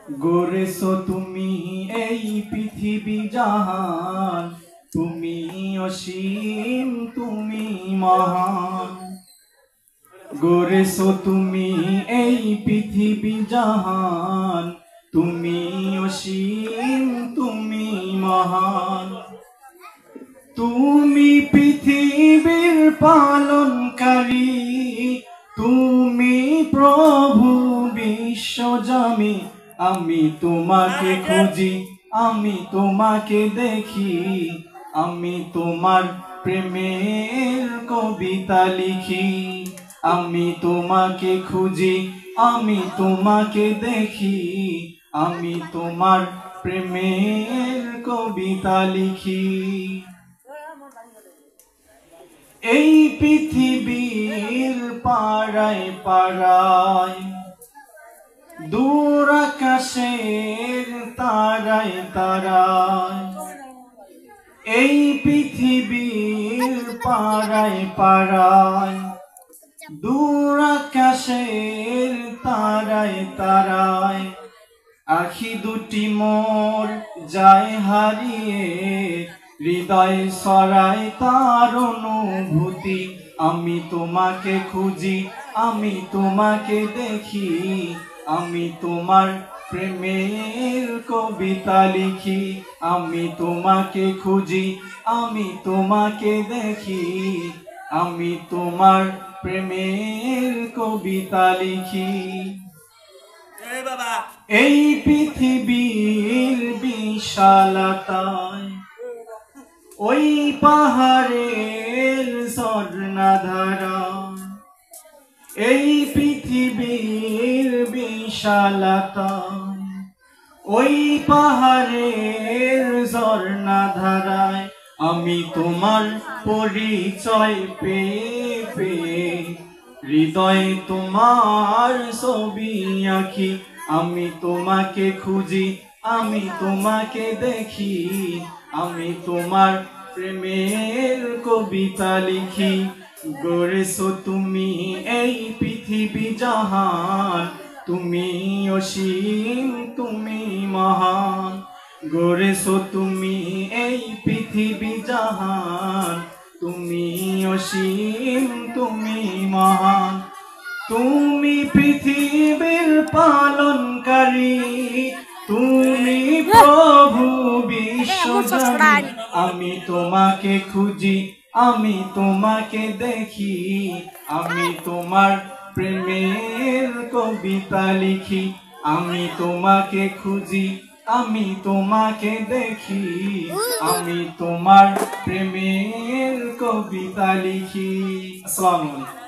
গড়েছো তুমি এই পৃথিবী জাহান, তুমি অসীম তুমি মহান। গড়েছো তুমি এই পৃথিবী জাহান, তুমি অসীম তুমি মহান। তুমি পৃথিবীর পালনকারী, তুমি প্রভু বিশ্বজামি। আমি তোমাকে খুঁজি, আমি তোমাকে দেখি, আমি তোমার প্রেমের কবিতা লিখি। আমি তোমাকে খুঁজি, আমি তোমাকে দেখি, আমি তোমার প্রেমের কবিতা লিখি। এই পৃথিবীর পাড়ায় পাড়ায়, দূর আকাশের তারায় তারায়, এই পৃথিবীর পাড়ায় পাড়ায়, দূর আকাশের তারায় তারায়, আখি দুটি মোর যায় হারিয়ে, হৃদয় সরায় তার অনুভূতি। আমি তোমাকে খুঁজি, আমি তোমাকে দেখি, আমি তোমার প্রেমের কবিতা লিখি। আমি তোমাকে খুঁজি, আমি তোমাকে দেখি, আমি তোমার প্রেমের কবিতা লিখি। এই পৃথিবীর বিশালতায়, ওই পাহাড়ের ঝর্ণাধারা, এই পৃথিবীর বিশালতায়, ওই পাহাড়ের ঝর্ণাধারায়, আমি তোমার পরিচয় পেয়ে পেয়ে হৃদয়ে তোমার ছবি আঁকি। আমি তোমাকে খুঁজি, আমি তোমাকে দেখি, আমি তোমার প্রেমের কবিতা লিখি। গড়েছো তুমি এই পৃথিবী জাহান, তুমি অসীম তুমি মহান। গড়েছো তুমি এই পৃথিবী জাহান, তুমি অসীম তুমি মহান। তুমি পৃথিবীর পালনকারী, তুমি প্রভু বিশ্বজানি। আমি তোমাকে খুঁজি, আমি তোমাকে দেখি, আমি তোমার প্রেমের কবিতা লিখি। আমি তোমাকে খুঁজি, আমি তোমাকে দেখি, আমি তোমার প্রেমের কবিতা লিখি। আসসালামু আলাইকুম।